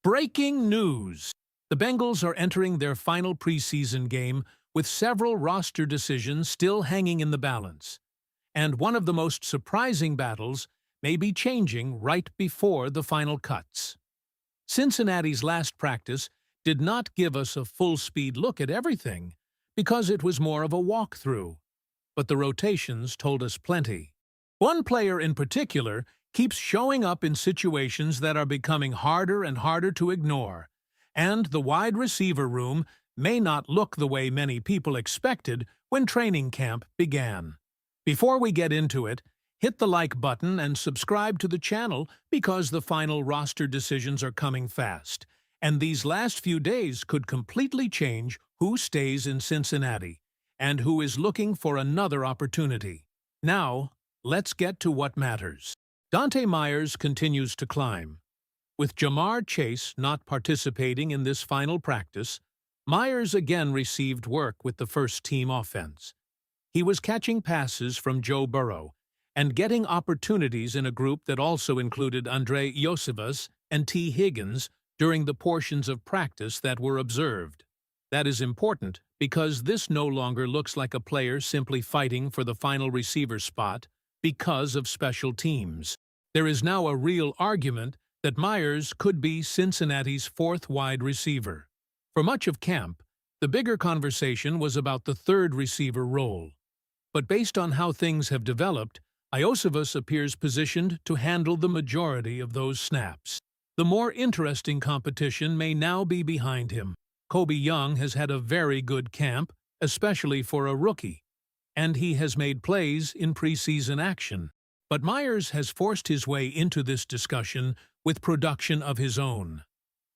Breaking news! The Bengals are entering their final preseason game with several roster decisions still hanging in the balance. And one of the most surprising battles may be changing right before the final cuts. Cincinnati's last practice did not give us a full-speed look at everything because it was more of a walkthrough, but the rotations told us plenty. One player in particular keeps showing up in situations that are becoming harder and harder to ignore, and the wide receiver room may not look the way many people expected when training camp began. Before we get into it, hit the like button and subscribe to the channel because the final roster decisions are coming fast, and these last few days could completely change who stays in Cincinnati and who is looking for another opportunity. Now, let's get to what matters. Dante Myers continues to climb. With Jamar Chase not participating in this final practice, Myers again received work with the first-team offense. He was catching passes from Joe Burrow and getting opportunities in a group that also included Andre Iosivas and T. Higgins during the portions of practice that were observed. That is important because this no longer looks like a player simply fighting for the final receiver spot because of special teams. There is now a real argument that Myers could be Cincinnati's fourth wide receiver. For much of camp, the bigger conversation was about the third receiver role. But based on how things have developed, Iosivas appears positioned to handle the majority of those snaps. The more interesting competition may now be behind him. Kobe Young has had a very good camp, especially for a rookie, and he has made plays in preseason action. But Myers has forced his way into this discussion with production of his own.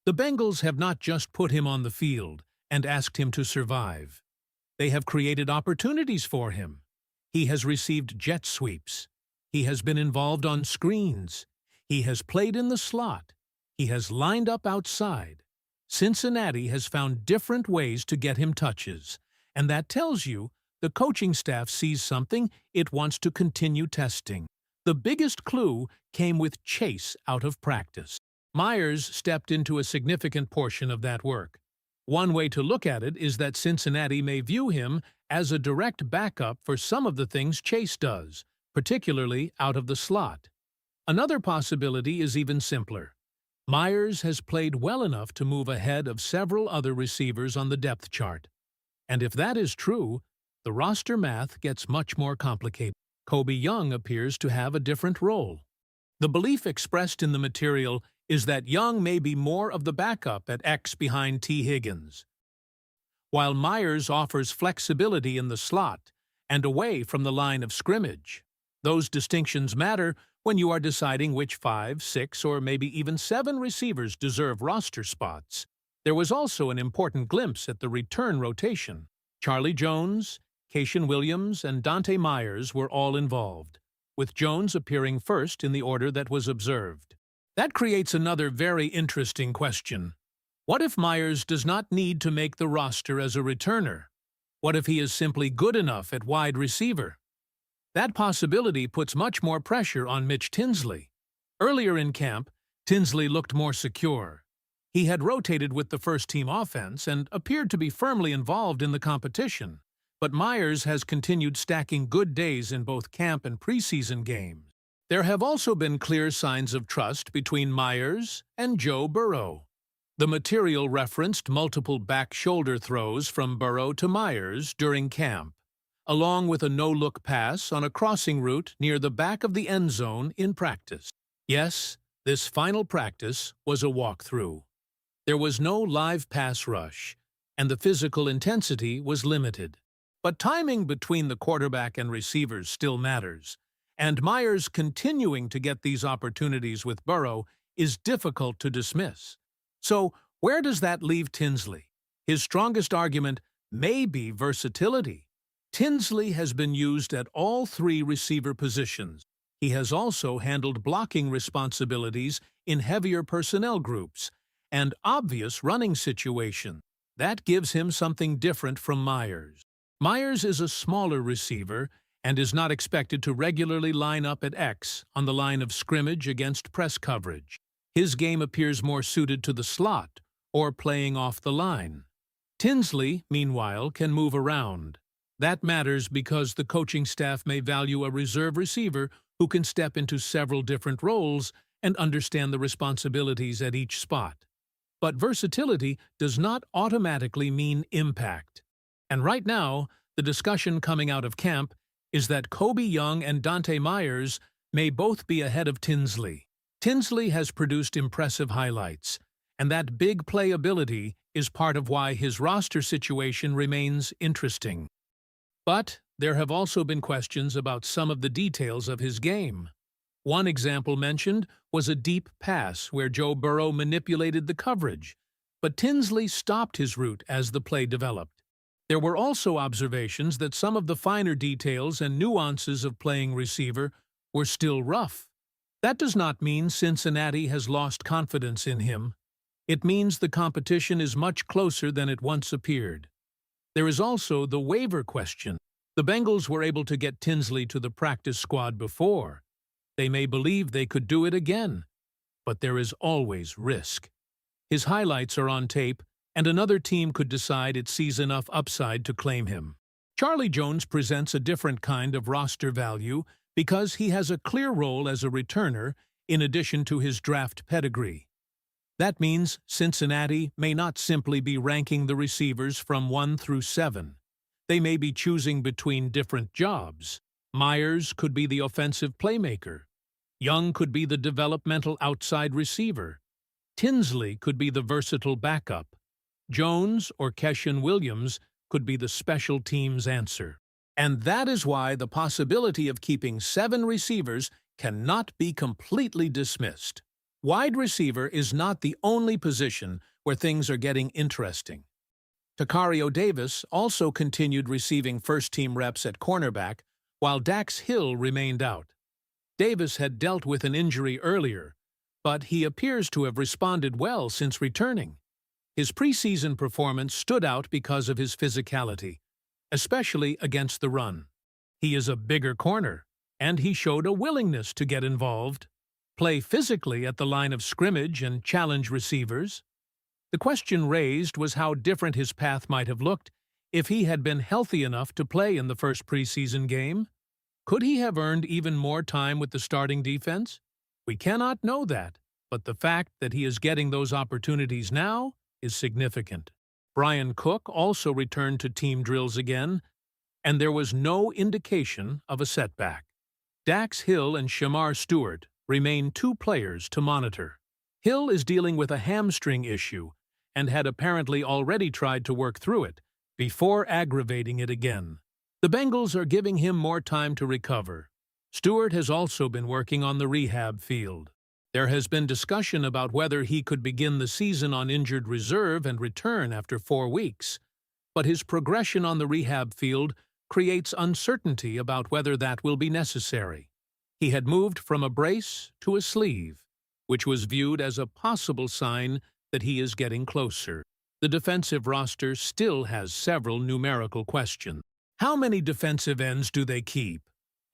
The Bengals have not just put him on the field and asked him to survive. They have created opportunities for him. He has received jet sweeps. He has been involved on screens. He has played in the slot. He has lined up outside. Cincinnati has found different ways to get him touches, and that tells you the coaching staff sees something it wants to continue testing. The biggest clue came with Chase out of practice. Myers stepped into a significant portion of that work. One way to look at it is that Cincinnati may view him as a direct backup for some of the things Chase does, particularly out of the slot. Another possibility is even simpler. Myers has played well enough to move ahead of several other receivers on the depth chart. And if that is true, the roster math gets much more complicated. Kobe Young appears to have a different role. The belief expressed in the material is that Young may be more of the backup at X behind T. Higgins, while Myers offers flexibility in the slot and away from the line of scrimmage. Those distinctions matter when you are deciding which 5, 6, or maybe even 7 receivers deserve roster spots. There was also an important glimpse at the return rotation. Charlie Jones, Keishan Williams, and Dante Myers were all involved, with Jones appearing first in the order that was observed. That creates another very interesting question. What if Myers does not need to make the roster as a returner? What if he is simply good enough at wide receiver? That possibility puts much more pressure on Mitch Tinsley. Earlier in camp, Tinsley looked more secure. He had rotated with the first-team offense and appeared to be firmly involved in the competition. But Myers has continued stacking good days in both camp and preseason games. There have also been clear signs of trust between Myers and Joe Burrow. The material referenced multiple back-shoulder throws from Burrow to Myers during camp, along with a no-look pass on a crossing route near the back of the end zone in practice. Yes, this final practice was a walkthrough. There was no live pass rush, and the physical intensity was limited. But timing between the quarterback and receivers still matters, and Myers continuing to get these opportunities with Burrow is difficult to dismiss. So, where does that leave Tinsley? His strongest argument may be versatility. Tinsley has been used at all 3 receiver positions. He has also handled blocking responsibilities in heavier personnel groups and obvious running situations. That gives him something different from Myers. Myers is a smaller receiver and is not expected to regularly line up at X on the line of scrimmage against press coverage. His game appears more suited to the slot or playing off the line. Tinsley, meanwhile, can move around. That matters because the coaching staff may value a reserve receiver who can step into several different roles and understand the responsibilities at each spot. But versatility does not automatically mean impact. And right now, the discussion coming out of camp is that Kobe Young and Dante Myers may both be ahead of Tinsley. Tinsley has produced impressive highlights, and that big playability is part of why his roster situation remains interesting. But there have also been questions about some of the details of his game. One example mentioned was a deep pass where Joe Burrow manipulated the coverage, but Tinsley stopped his route as the play developed. There were also observations that some of the finer details and nuances of playing receiver were still rough. That does not mean Cincinnati has lost confidence in him. It means the competition is much closer than it once appeared. There is also the waiver question. The Bengals were able to get Tinsley to the practice squad before. They may believe they could do it again, but there is always risk. His highlights are on tape, and another team could decide it sees enough upside to claim him. Charlie Jones presents a different kind of roster value because he has a clear role as a returner in addition to his draft pedigree. That means Cincinnati may not simply be ranking the receivers from 1 through 7. They may be choosing between different jobs. Myers could be the offensive playmaker. Young could be the developmental outside receiver. Tinsley could be the versatile backup. Jones or Keshawn Williams could be the special teams answer. And that is why the possibility of keeping 7 receivers cannot be completely dismissed. Wide receiver is not the only position where things are getting interesting. Tacario Davis also continued receiving first-team reps at cornerback, while Dax Hill remained out. Davis had dealt with an injury earlier, but he appears to have responded well since returning. His preseason performance stood out because of his physicality, especially against the run. He is a bigger corner, and he showed a willingness to get involved, play physically at the line of scrimmage and challenge receivers. The question raised was how different his path might have looked if he had been healthy enough to play in the first preseason game. Could he have earned even more time with the starting defense? We cannot know that, but the fact that he is getting those opportunities now is significant. Brian Cook also returned to team drills again, and there was no indication of a setback. Dax Hill and Shamar Stewart remain 2 players to monitor. Hill is dealing with a hamstring issue and had apparently already tried to work through it before aggravating it again. The Bengals are giving him more time to recover. Stewart has also been working on the rehab field. There has been discussion about whether he could begin the season on injured reserve and return after 4 weeks, but his progression on the rehab field creates uncertainty about whether that will be necessary. He had moved from a brace to a sleeve, which was viewed as a possible sign that he is getting closer. The defensive roster still has several numerical questions. How many defensive ends do they keep?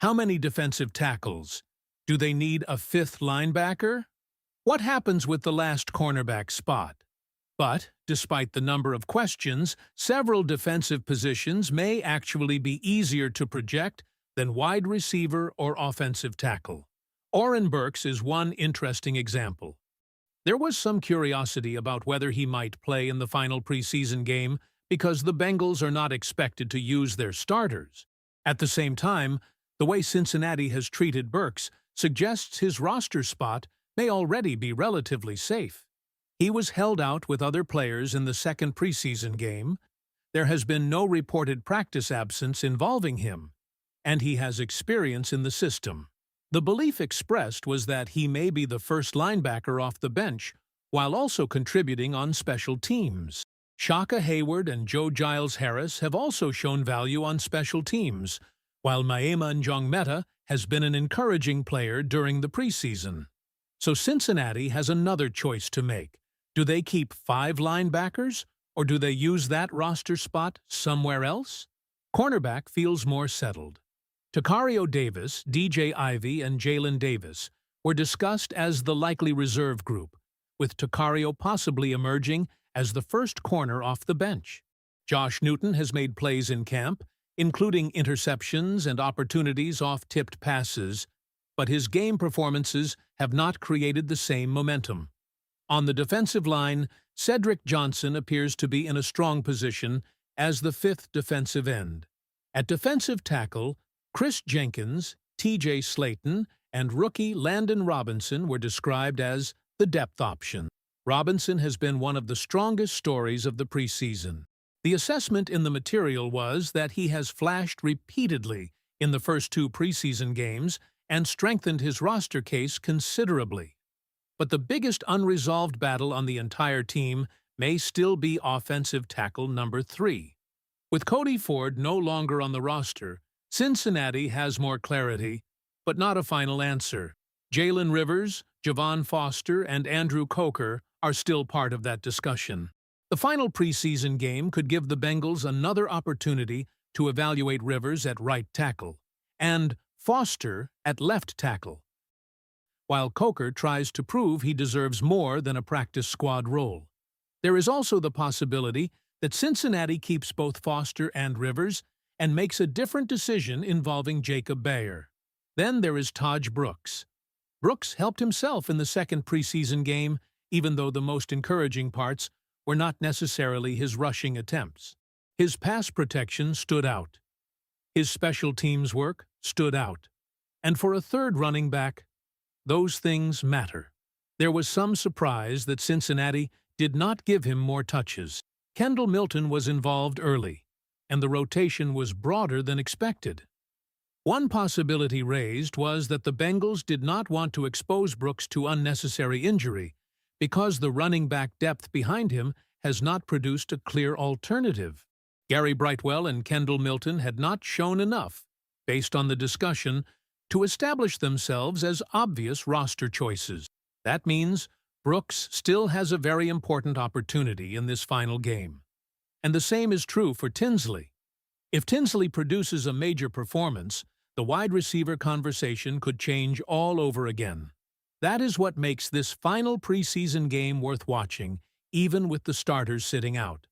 How many defensive tackles? Do they need a 5th linebacker? What happens with the last cornerback spot? But, despite the number of questions, several defensive positions may actually be easier to project than wide receiver or offensive tackle. Oren Burks is one interesting example. There was some curiosity about whether he might play in the final preseason game because the Bengals are not expected to use their starters. At the same time, the way Cincinnati has treated Burks suggests his roster spot may already be relatively safe. He was held out with other players in the second preseason game. There has been no reported practice absence involving him, and he has experience in the system. The belief expressed was that he may be the first linebacker off the bench, while also contributing on special teams. Shaka Hayward and Joe Giles Harris have also shown value on special teams, while Maema Njongmeta has been an encouraging player during the preseason. So Cincinnati has another choice to make. Do they keep 5 linebackers, or do they use that roster spot somewhere else? Cornerback feels more settled. Tacario Davis, DJ Ivey, and Jalen Davis were discussed as the likely reserve group, with Takario possibly emerging as the first corner off the bench. Josh Newton has made plays in camp, including interceptions and opportunities off tipped passes, but his game performances have not created the same momentum. On the defensive line, Cedric Johnson appears to be in a strong position as the fifth defensive end. At defensive tackle, Chris Jenkins, T.J. Slayton, and rookie Landon Robinson were described as the depth option. Robinson has been one of the strongest stories of the preseason. The assessment in the material was that he has flashed repeatedly in the first two preseason games and strengthened his roster case considerably. But the biggest unresolved battle on the entire team may still be offensive tackle number 3. With Cody Ford no longer on the roster, Cincinnati has more clarity, but not a final answer. Jalen Rivers, Javon Foster, and Andrew Coker are still part of that discussion. The final preseason game could give the Bengals another opportunity to evaluate Rivers at right tackle and Foster at left tackle, while Coker tries to prove he deserves more than a practice squad role. There is also the possibility that Cincinnati keeps both Foster and Rivers and makes a different decision involving Jacob Bayer. Then there is Taj Brooks. Brooks helped himself in the second preseason game, even though the most encouraging parts were not necessarily his rushing attempts. His pass protection stood out. His special teams work stood out. And for a third running back, those things matter. There was some surprise that Cincinnati did not give him more touches. Kendall Milton was involved early, and the rotation was broader than expected. One possibility raised was that the Bengals did not want to expose Brooks to unnecessary injury because the running back depth behind him has not produced a clear alternative. Gary Brightwell and Kendall Milton had not shown enough, based on the discussion, to establish themselves as obvious roster choices. That means Brooks still has a very important opportunity in this final game. And the same is true for Tinsley. If Tinsley produces a major performance, the wide receiver conversation could change all over again. That is what makes this final preseason game worth watching, even with the starters sitting out.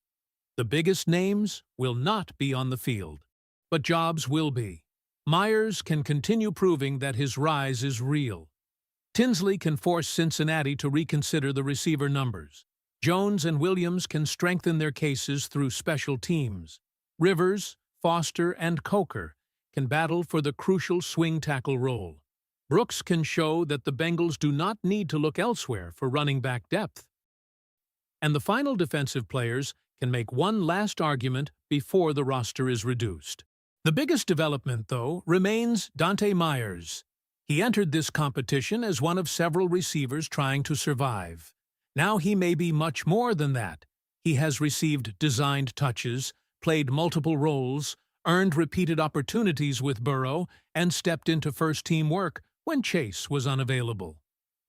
The biggest names will not be on the field, but jobs will be. Myers can continue proving that his rise is real. Tinsley can force Cincinnati to reconsider the receiver numbers. Jones and Williams can strengthen their cases through special teams. Rivers, Foster, and Coker can battle for the crucial swing tackle role. Brooks can show that the Bengals do not need to look elsewhere for running back depth. And the final defensive players can make one last argument before the roster is reduced. The biggest development, though, remains Dante Myers. He entered this competition as one of several receivers trying to survive. Now he may be much more than that. He has received designed touches, played multiple roles, earned repeated opportunities with Burrow, and stepped into first-team work when Chase was unavailable.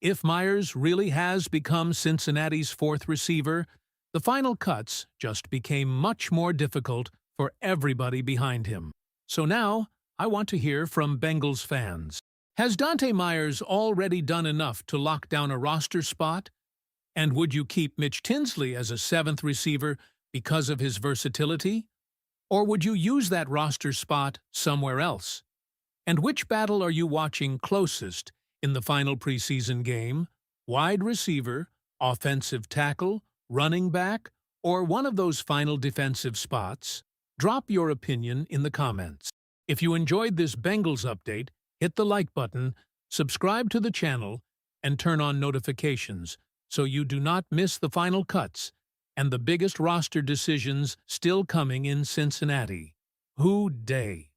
If Myers really has become Cincinnati's fourth receiver, the final cuts just became much more difficult for everybody behind him. So now, I want to hear from Bengals fans. Has Dante Myers already done enough to lock down a roster spot? And would you keep Mitch Tinsley as a seventh receiver because of his versatility? Or would you use that roster spot somewhere else? And which battle are you watching closest in the final preseason game? Wide receiver, offensive tackle, running back, or one of those final defensive spots? Drop your opinion in the comments. If you enjoyed this Bengals update, hit the like button, subscribe to the channel, and turn on notifications so you do not miss the final cuts and the biggest roster decisions still coming in Cincinnati. Who Day?